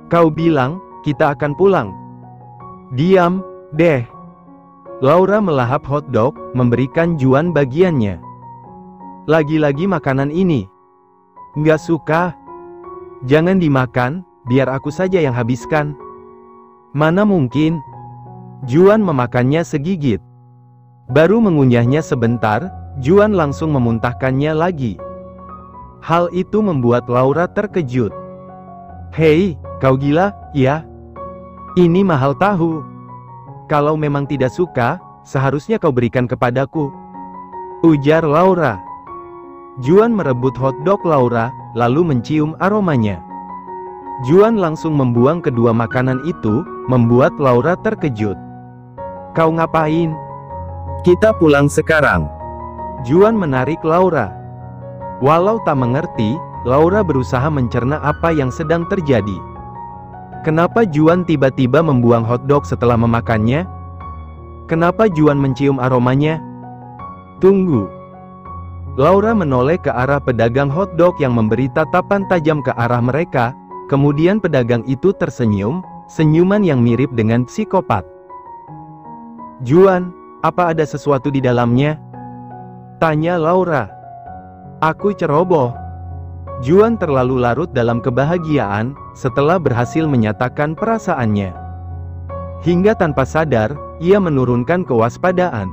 Kau bilang, kita akan pulang. Diam, deh. Laura melahap hotdog, memberikan Juan bagiannya. Lagi-lagi makanan ini. Nggak suka. Jangan dimakan, biar aku saja yang habiskan. Mana mungkin. Juan memakannya segigit. Baru mengunyahnya sebentar, Juan langsung memuntahkannya lagi. Hal itu membuat Laura terkejut. Hei, kau gila, ya? Ini mahal tahu. Kalau memang tidak suka, seharusnya kau berikan kepadaku, ujar Laura. Juan merebut hotdog Laura, lalu mencium aromanya. Juan langsung membuang kedua makanan itu, membuat Laura terkejut. Kau ngapain? Kita pulang sekarang. Juan menarik Laura. Walau tak mengerti, Laura berusaha mencerna apa yang sedang terjadi. Kenapa Juan tiba-tiba membuang hotdog setelah memakannya? Kenapa Juan mencium aromanya? Tunggu. Laura menoleh ke arah pedagang hotdog yang memberi tatapan tajam ke arah mereka, kemudian pedagang itu tersenyum, senyuman yang mirip dengan psikopat. Juan, apa ada sesuatu di dalamnya? Tanya Laura. Aku ceroboh. Juan terlalu larut dalam kebahagiaan, setelah berhasil menyatakan perasaannya. Hingga tanpa sadar, ia menurunkan kewaspadaan.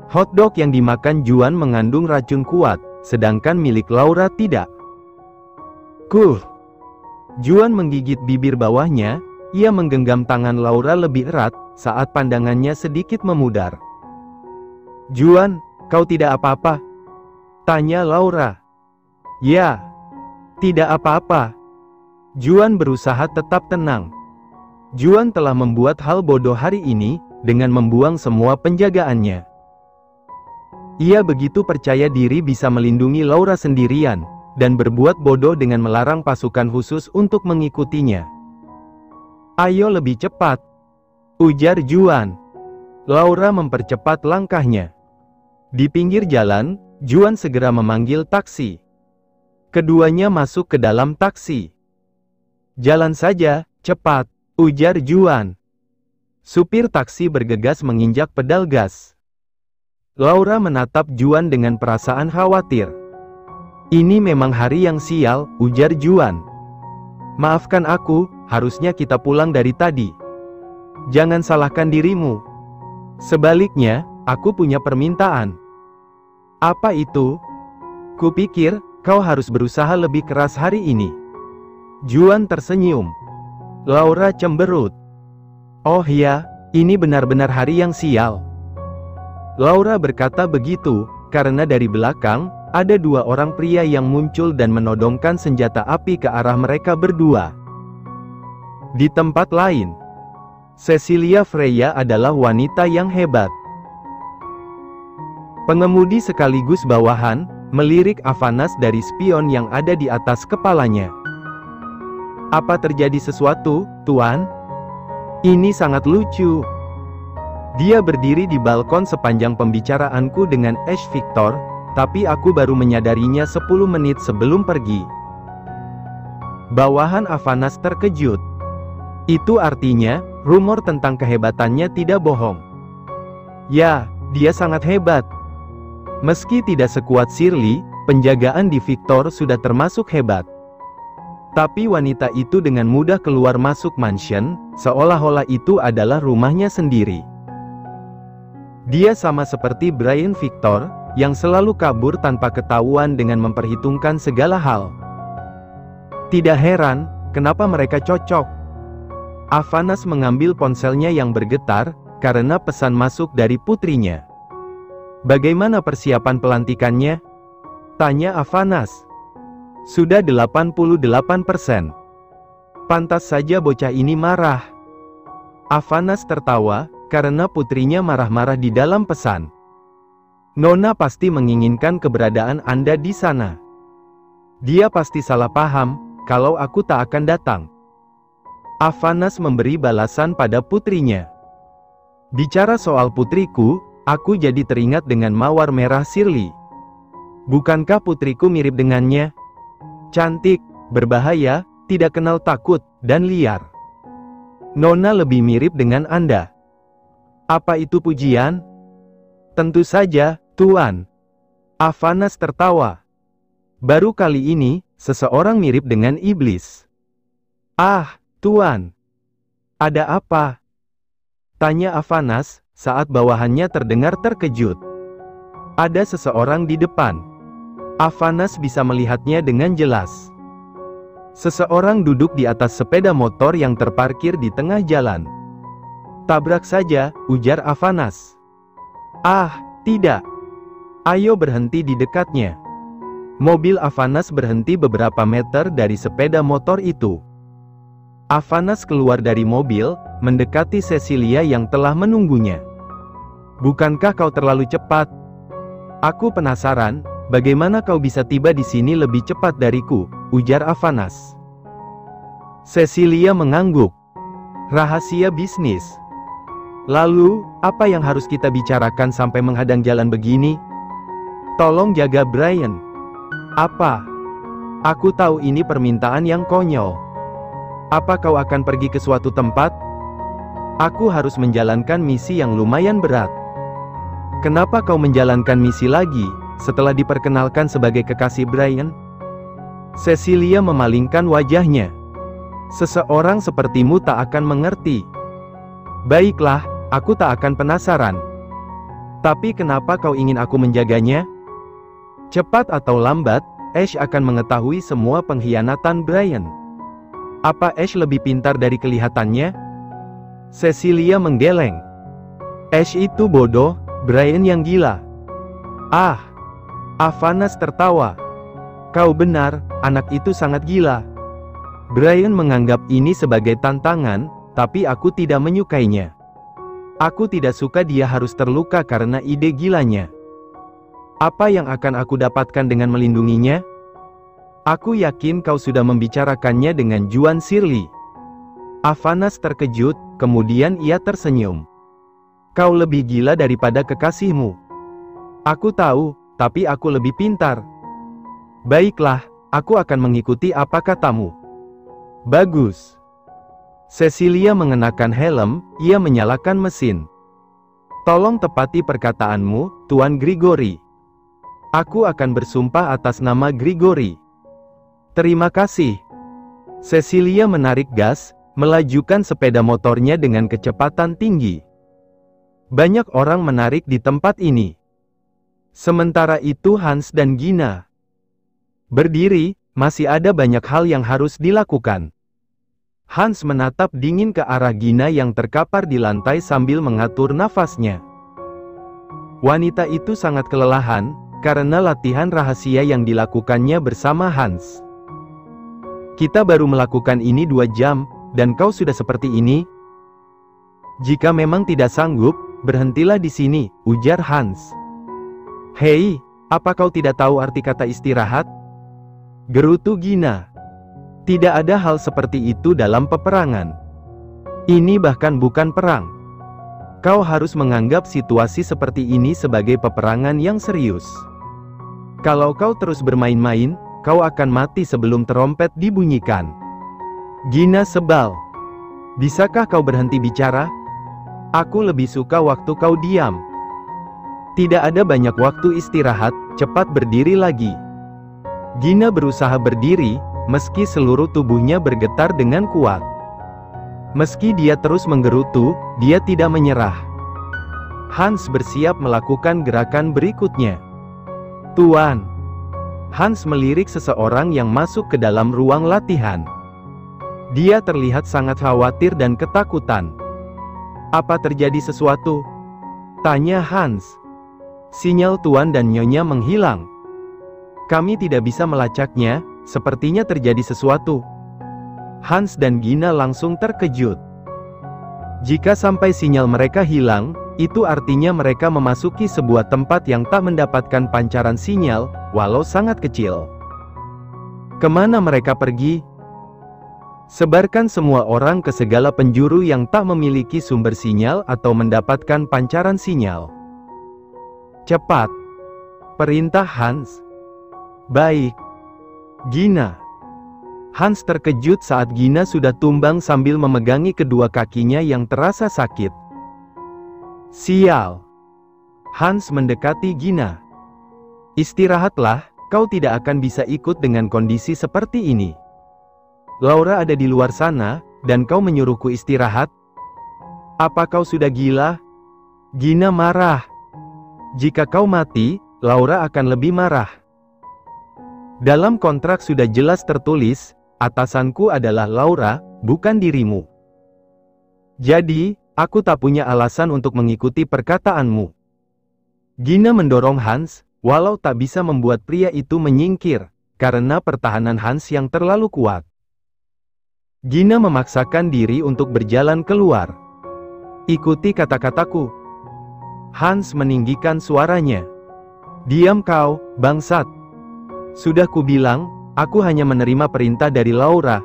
Hotdog yang dimakan Juan mengandung racun kuat, sedangkan milik Laura tidak. Juan menggigit bibir bawahnya, ia menggenggam tangan Laura lebih erat, saat pandangannya sedikit memudar. Juan, kau tidak apa-apa? Tanya Laura. Ya, tidak apa-apa. Juan berusaha tetap tenang. Juan telah membuat hal bodoh hari ini, dengan membuang semua penjagaannya. Ia begitu percaya diri bisa melindungi Laura sendirian, dan berbuat bodoh dengan melarang pasukan khusus untuk mengikutinya. Ayo lebih cepat, ujar Juan. Laura mempercepat langkahnya. Di pinggir jalan, Juan segera memanggil taksi. Keduanya masuk ke dalam taksi. Jalan saja, cepat, ujar Juan. Supir taksi bergegas menginjak pedal gas. Laura menatap Juan dengan perasaan khawatir. Ini memang hari yang sial, ujar Juan. Maafkan aku, harusnya kita pulang dari tadi. Jangan salahkan dirimu. Sebaliknya, aku punya permintaan. Apa itu? Kupikir, kau harus berusaha lebih keras hari ini. Juan tersenyum. Laura cemberut. Oh ya, ini benar-benar hari yang sial. Laura berkata begitu, karena dari belakang, ada dua orang pria yang muncul dan menodongkan senjata api ke arah mereka berdua. Di tempat lain, Cecilia Freya adalah wanita yang hebat. Pengemudi sekaligus bawahan, melirik Avanas dari spion yang ada di atas kepalanya. Apa terjadi sesuatu, Tuan? Ini sangat lucu. Dia berdiri di balkon sepanjang pembicaraanku dengan Ash Victor, tapi aku baru menyadarinya 10 menit sebelum pergi. Bawahan Avanas terkejut. Itu artinya, rumor tentang kehebatannya tidak bohong. Ya, dia sangat hebat. Meski tidak sekuat Shirley, penjagaan di Victor sudah termasuk hebat. Tapi wanita itu dengan mudah keluar masuk mansion, seolah-olah itu adalah rumahnya sendiri. Dia sama seperti Brian Victor, yang selalu kabur tanpa ketahuan dengan memperhitungkan segala hal. Tidak heran, kenapa mereka cocok. Avanas mengambil ponselnya yang bergetar, karena pesan masuk dari putrinya. Bagaimana persiapan pelantikannya? Tanya Avanas. Sudah 88%. Pantas saja bocah ini marah. Avanas tertawa, karena putrinya marah-marah di dalam pesan. Nona pasti menginginkan keberadaan Anda di sana. Dia pasti salah paham, kalau aku tak akan datang. Avanas memberi balasan pada putrinya. Bicara soal putriku, aku jadi teringat dengan mawar merah Shirley. Bukankah putriku mirip dengannya? Cantik, berbahaya, tidak kenal takut dan liar. Nona lebih mirip dengan Anda. Apa itu pujian? Tentu saja, Tuan. Avanas tertawa. Baru kali ini, seseorang mirip dengan iblis. Ah, Tuan. Ada apa? Tanya Avanas, saat bawahannya terdengar terkejut. Ada seseorang di depan. Avanas bisa melihatnya dengan jelas. Seseorang duduk di atas sepeda motor yang terparkir di tengah jalan. Tabrak saja, ujar Avanas. Ah, tidak. Ayo berhenti di dekatnya. Mobil Avanas berhenti beberapa meter dari sepeda motor itu. Avanas keluar dari mobil, mendekati Cecilia yang telah menunggunya. Bukankah kau terlalu cepat? Aku penasaran, bagaimana kau bisa tiba di sini lebih cepat dariku, ujar Avanas. Cecilia mengangguk. Rahasia bisnis. Lalu, apa yang harus kita bicarakan sampai menghadang jalan begini? Tolong jaga Brian. Apa? Aku tahu ini permintaan yang konyol. Apa kau akan pergi ke suatu tempat? Aku harus menjalankan misi yang lumayan berat. Kenapa kau menjalankan misi lagi, setelah diperkenalkan sebagai kekasih Brian? Cecilia memalingkan wajahnya. Seseorang sepertimu tak akan mengerti. Baiklah, aku tak akan penasaran. Tapi kenapa kau ingin aku menjaganya? Cepat atau lambat, Ash akan mengetahui semua pengkhianatan Brian. Apa Ash lebih pintar dari kelihatannya? Cecilia menggeleng. Ash itu bodoh, Brian yang gila. Ah! Avanas tertawa. Kau benar, anak itu sangat gila. Brian menganggap ini sebagai tantangan, tapi aku tidak menyukainya. Aku tidak suka dia harus terluka karena ide gilanya. Apa yang akan aku dapatkan dengan melindunginya? Aku yakin kau sudah membicarakannya dengan Juan Shirley. Avanas terkejut, kemudian ia tersenyum. Kau lebih gila daripada kekasihmu. Aku tahu, tapi aku lebih pintar. Baiklah, aku akan mengikuti apa katamu. Bagus. Cecilia mengenakan helm, ia menyalakan mesin. Tolong tepati perkataanmu, Tuan Grigori. Aku akan bersumpah atas nama Grigori. Terima kasih. Cecilia menarik gas, melajukan sepeda motornya dengan kecepatan tinggi. Banyak orang menarik di tempat ini. Sementara itu Hans dan Gina berdiri, masih ada banyak hal yang harus dilakukan. Hans menatap dingin ke arah Gina yang terkapar di lantai sambil mengatur nafasnya. Wanita itu sangat kelelahan, karena latihan rahasia yang dilakukannya bersama Hans. Kita baru melakukan ini 2 jam, dan kau sudah seperti ini? Jika memang tidak sanggup, berhentilah di sini, ujar Hans. Hei, apa kau tidak tahu arti kata istirahat? Gerutu Gina. Tidak ada hal seperti itu dalam peperangan. Ini bahkan bukan perang. Kau harus menganggap situasi seperti ini sebagai peperangan yang serius. Kalau kau terus bermain-main, kau akan mati sebelum trompet dibunyikan. Gina sebal. Bisakah kau berhenti bicara? Aku lebih suka waktu kau diam. Tidak ada banyak waktu istirahat, cepat berdiri lagi. Gina berusaha berdiri, meski seluruh tubuhnya bergetar dengan kuat. Meski dia terus menggerutu, dia tidak menyerah. Hans bersiap melakukan gerakan berikutnya. Tuan. Hans melirik seseorang yang masuk ke dalam ruang latihan. Dia terlihat sangat khawatir dan ketakutan. Apa terjadi sesuatu? Tanya Hans. Sinyal Tuan dan Nyonya menghilang. Kami tidak bisa melacaknya, sepertinya terjadi sesuatu. Hans dan Gina langsung terkejut. Jika sampai sinyal mereka hilang, itu artinya mereka memasuki sebuah tempat yang tak mendapatkan pancaran sinyal, walau sangat kecil. Kemana mereka pergi? Sebarkan semua orang ke segala penjuru yang tak memiliki sumber sinyal atau mendapatkan pancaran sinyal. Cepat. Perintah Hans. Baik. Gina. Hans terkejut saat Gina sudah tumbang sambil memegangi kedua kakinya yang terasa sakit. Sial! Hans mendekati Gina. Istirahatlah, kau tidak akan bisa ikut dengan kondisi seperti ini. Laura ada di luar sana, dan kau menyuruhku istirahat? Apa kau sudah gila? Gina marah. Jika kau mati, Laura akan lebih marah. Dalam kontrak sudah jelas tertulis, atasanku adalah Laura, bukan dirimu. Jadi, aku tak punya alasan untuk mengikuti perkataanmu. Gina mendorong Hans, walau tak bisa membuat pria itu menyingkir, karena pertahanan Hans yang terlalu kuat. Gina memaksakan diri untuk berjalan keluar. Ikuti kata-kataku. Hans meninggikan suaranya. Diam kau, bangsat. Sudah kubilang, aku hanya menerima perintah dari Laura.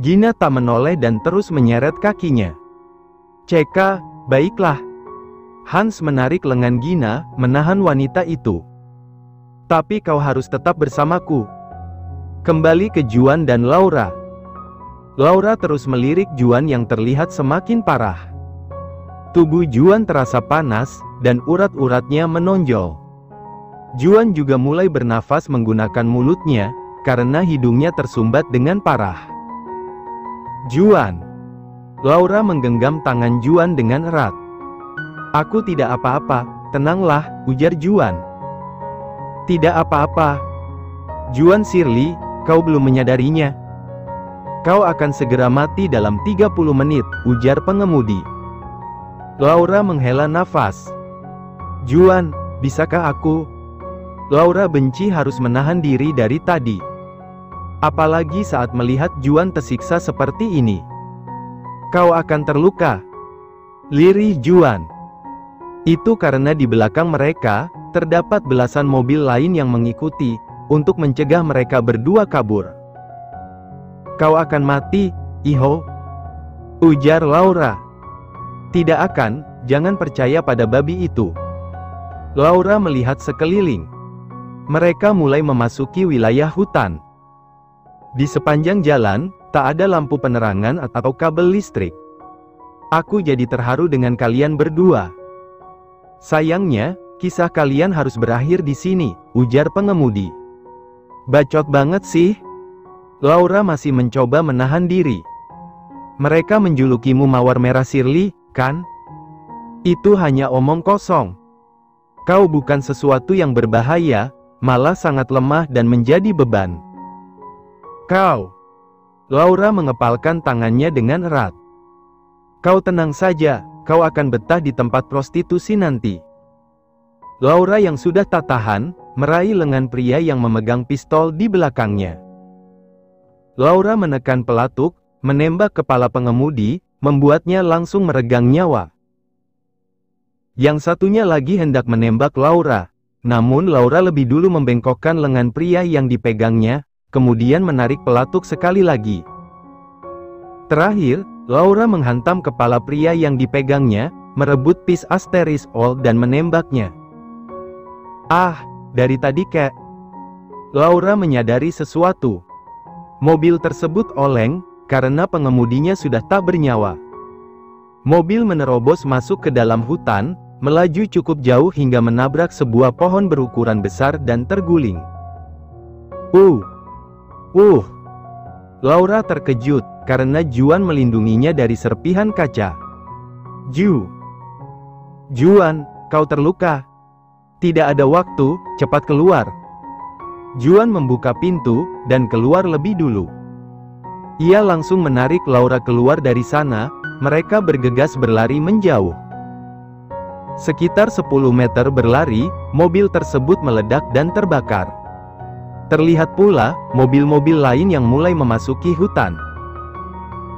Gina tak menoleh dan terus menyeret kakinya. Ceka, baiklah. Hans menarik lengan Gina, menahan wanita itu. Tapi kau harus tetap bersamaku. Kembali ke Juan dan Laura. Laura terus melirik Juan yang terlihat semakin parah. Tubuh Juan terasa panas, dan urat-uratnya menonjol. Juan juga mulai bernafas menggunakan mulutnya, karena hidungnya tersumbat dengan parah. Juan. Laura menggenggam tangan Juan dengan erat. Aku tidak apa-apa, tenanglah, ujar Juan. Tidak apa-apa. Juan Shirley, kau belum menyadarinya. Kau akan segera mati dalam 30 menit, ujar pengemudi. Laura menghela nafas. Juan, bisakah aku? Laura benci harus menahan diri dari tadi. Apalagi saat melihat Juan tersiksa seperti ini. Kau akan terluka. Lirih Juan. Itu karena di belakang mereka, terdapat belasan mobil lain yang mengikuti, untuk mencegah mereka berdua kabur. Kau akan mati, Iho. Ujar Laura. Tidak akan, jangan percaya pada babi itu. Laura melihat sekeliling. Mereka mulai memasuki wilayah hutan. Di sepanjang jalan, tak ada lampu penerangan atau kabel listrik. Aku jadi terharu dengan kalian berdua. Sayangnya, kisah kalian harus berakhir di sini, ujar pengemudi. Bacot banget sih. Laura masih mencoba menahan diri. Mereka menjulukimu Mawar Merah Shirley, kan? Itu hanya omong kosong. Kau bukan sesuatu yang berbahaya, malah sangat lemah dan menjadi beban. Kau. Laura mengepalkan tangannya dengan erat. Kau tenang saja, kau akan betah di tempat prostitusi nanti. Laura yang sudah tak tahan, meraih lengan pria yang memegang pistol di belakangnya. Laura menekan pelatuk, menembak kepala pengemudi, membuatnya langsung meregang nyawa. Yang satunya lagi hendak menembak Laura. Namun Laura lebih dulu membengkokkan lengan pria yang dipegangnya, kemudian menarik pelatuk sekali lagi. Terakhir, Laura menghantam kepala pria yang dipegangnya, merebut pis asterisol dan menembaknya. Ah, dari tadi kek. Laura menyadari sesuatu. Mobil tersebut oleng, karena pengemudinya sudah tak bernyawa. Mobil menerobos masuk ke dalam hutan, melaju cukup jauh hingga menabrak sebuah pohon berukuran besar dan terguling. Laura terkejut, karena Juan melindunginya dari serpihan kaca. Juan, kau terluka. Tidak ada waktu, cepat keluar. Juan membuka pintu, dan keluar lebih dulu. Ia langsung menarik Laura keluar dari sana, mereka bergegas berlari menjauh. Sekitar 10 meter berlari, mobil tersebut meledak dan terbakar. Terlihat pula, mobil-mobil lain yang mulai memasuki hutan.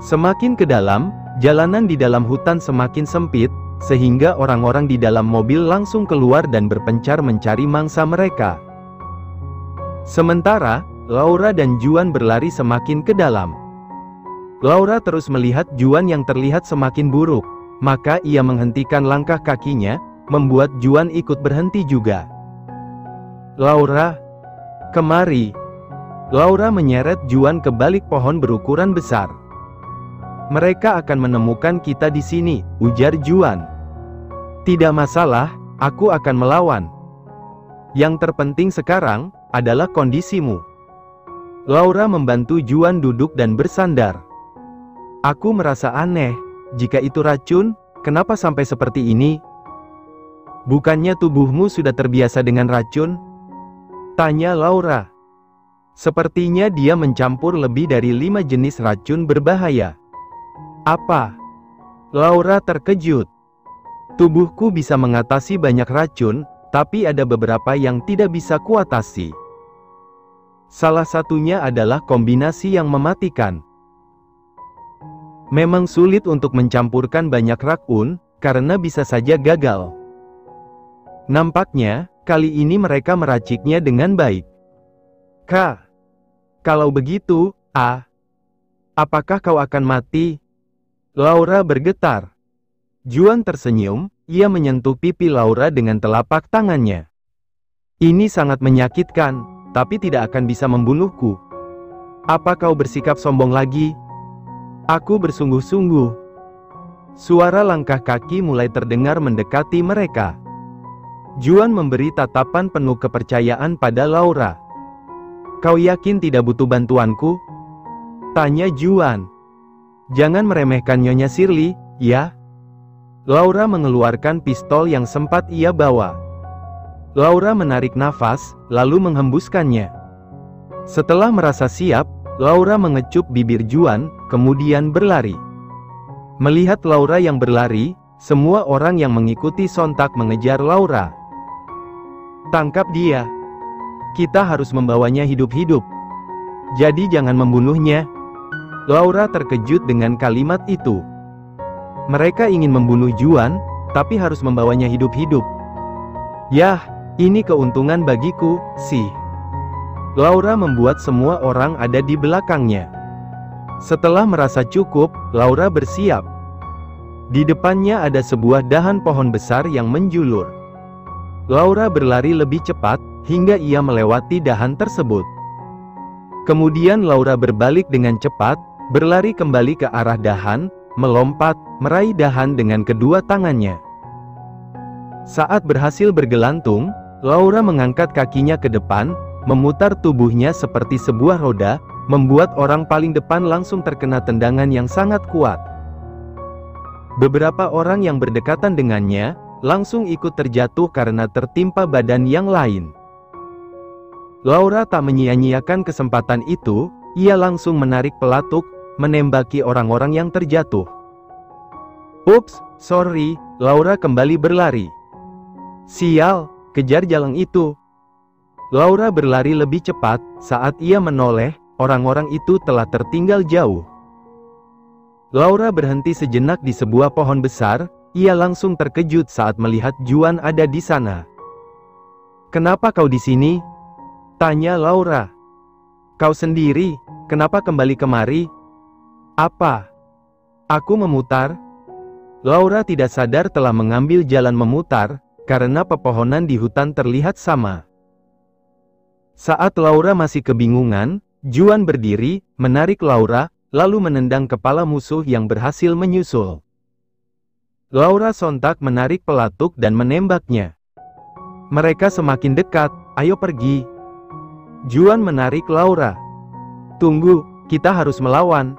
Semakin ke dalam, jalanan di dalam hutan semakin sempit, sehingga orang-orang di dalam mobil langsung keluar dan berpencar mencari mangsa mereka. Sementara, Laura dan Juan berlari semakin ke dalam. Laura terus melihat Juan yang terlihat semakin buruk. Maka ia menghentikan langkah kakinya, membuat Juan ikut berhenti juga. Laura, kemari. Laura menyeret Juan ke balik pohon berukuran besar. Mereka akan menemukan kita di sini, ujar Juan. Tidak masalah, aku akan melawan. Yang terpenting sekarang adalah kondisimu. Laura membantu Juan duduk dan bersandar. Aku merasa aneh, jika itu racun, kenapa sampai seperti ini? Bukannya tubuhmu sudah terbiasa dengan racun? Tanya Laura. Sepertinya dia mencampur lebih dari 5 jenis racun berbahaya. Apa? Laura terkejut. Tubuhku bisa mengatasi banyak racun, tapi ada beberapa yang tidak bisa kuatasi. Salah satunya adalah kombinasi yang mematikan. Memang sulit untuk mencampurkan banyak racun, karena bisa saja gagal. Nampaknya, kali ini mereka meraciknya dengan baik. Kalau begitu, apakah kau akan mati? Laura bergetar. Juan tersenyum, ia menyentuh pipi Laura dengan telapak tangannya. Ini sangat menyakitkan. Tapi tidak akan bisa membunuhku. Apa kau bersikap sombong lagi? Aku bersungguh-sungguh. Suara langkah kaki mulai terdengar mendekati mereka. Juan memberi tatapan penuh kepercayaan pada Laura. Kau yakin tidak butuh bantuanku? Tanya Juan. Jangan meremehkan Nyonya Shirley, ya? Laura mengeluarkan pistol yang sempat ia bawa. Laura menarik nafas, lalu menghembuskannya. Setelah merasa siap, Laura mengecup bibir Juan, kemudian berlari. Melihat Laura yang berlari, semua orang yang mengikuti sontak mengejar Laura. Tangkap dia. Kita harus membawanya hidup-hidup. Jadi jangan membunuhnya. Laura terkejut dengan kalimat itu. Mereka ingin membunuh Juan, tapi harus membawanya hidup-hidup. Yah. Ini keuntungan bagiku, sih. Laura membuat semua orang ada di belakangnya. Setelah merasa cukup, Laura bersiap. Di depannya ada sebuah dahan pohon besar yang menjulur. Laura berlari lebih cepat, hingga ia melewati dahan tersebut. Kemudian Laura berbalik dengan cepat, berlari kembali ke arah dahan, melompat, meraih dahan dengan kedua tangannya. Saat berhasil bergelantung, Laura mengangkat kakinya ke depan, memutar tubuhnya seperti sebuah roda, membuat orang paling depan langsung terkena tendangan yang sangat kuat. Beberapa orang yang berdekatan dengannya, langsung ikut terjatuh karena tertimpa badan yang lain. Laura tak menyia-nyiakan kesempatan itu, ia langsung menarik pelatuk, menembaki orang-orang yang terjatuh. Ups, sorry, Laura kembali berlari. Sial! Kejar jalang itu. Laura berlari lebih cepat, saat ia menoleh, orang-orang itu telah tertinggal jauh. Laura berhenti sejenak di sebuah pohon besar, ia langsung terkejut saat melihat Juan ada di sana. Kenapa kau di sini? Tanya Laura. Kau sendiri, kenapa kembali kemari? Apa? Aku memutar? Laura tidak sadar telah mengambil jalan memutar, karena pepohonan di hutan terlihat sama. Saat Laura masih kebingungan, Juan berdiri, menarik Laura, lalu menendang kepala musuh yang berhasil menyusul. Laura sontak menarik pelatuk dan menembaknya. Mereka semakin dekat, ayo pergi. Juan menarik Laura. Tunggu, kita harus melawan.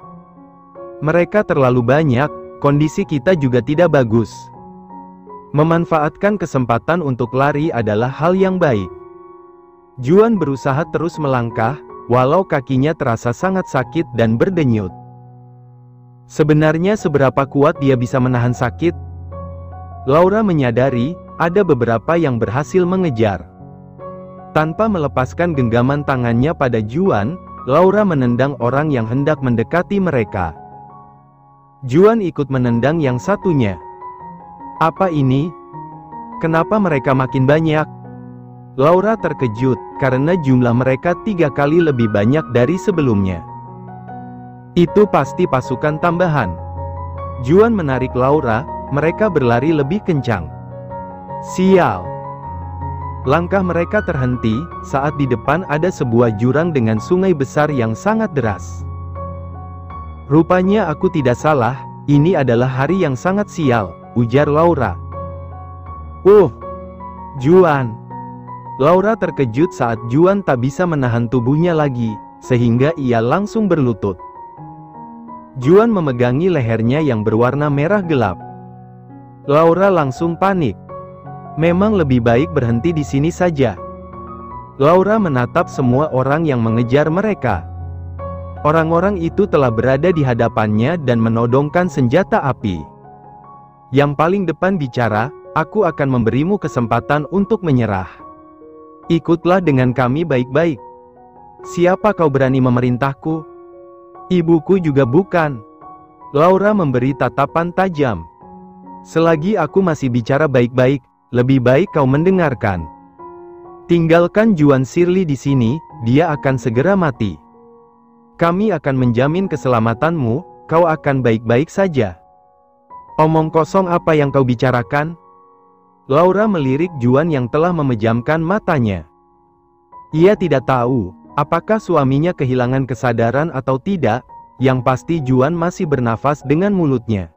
Mereka terlalu banyak, kondisi kita juga tidak bagus. Memanfaatkan kesempatan untuk lari adalah hal yang baik. Juan berusaha terus melangkah, walau kakinya terasa sangat sakit dan berdenyut. Sebenarnya seberapa kuat dia bisa menahan sakit? Laura menyadari, ada beberapa yang berhasil mengejar. Tanpa melepaskan genggaman tangannya pada Juan, Laura menendang orang yang hendak mendekati mereka. Juan ikut menendang yang satunya. Apa ini? Kenapa mereka makin banyak? Laura terkejut, karena jumlah mereka 3 kali lebih banyak dari sebelumnya. Itu pasti pasukan tambahan. Juan menarik Laura, mereka berlari lebih kencang. Sial! Langkah mereka terhenti, saat di depan ada sebuah jurang dengan sungai besar yang sangat deras. Rupanya aku tidak salah, ini adalah hari yang sangat sial, ujar Laura. Juan. Laura terkejut saat Juan tak bisa menahan tubuhnya lagi, sehingga ia langsung berlutut. Juan memegangi lehernya yang berwarna merah gelap. Laura langsung panik. Memang lebih baik berhenti di sini saja. Laura menatap semua orang yang mengejar mereka. Orang-orang itu telah berada di hadapannya dan menodongkan senjata api. Yang paling depan bicara, aku akan memberimu kesempatan untuk menyerah. Ikutlah dengan kami baik-baik. Siapa kau berani memerintahku? Ibuku juga bukan. Laura memberi tatapan tajam. Selagi aku masih bicara baik-baik, lebih baik kau mendengarkan. Tinggalkan Juan Shirley di sini, dia akan segera mati. Kami akan menjamin keselamatanmu, kau akan baik-baik saja. Omong kosong apa yang kau bicarakan? Laura melirik Juan yang telah memejamkan matanya. Ia tidak tahu, apakah suaminya kehilangan kesadaran atau tidak, yang pasti Juan masih bernafas dengan mulutnya.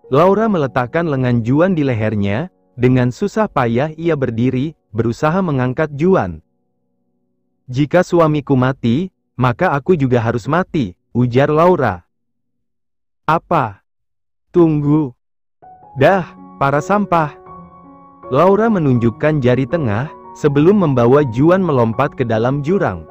Laura meletakkan lengan Juan di lehernya. Dengan susah payah ia berdiri, berusaha mengangkat Juan. Jika suamiku mati, maka aku juga harus mati, ujar Laura. Apa? Tunggu. Dah, para sampah. Laura menunjukkan jari tengah, sebelum membawa Juan melompat ke dalam jurang.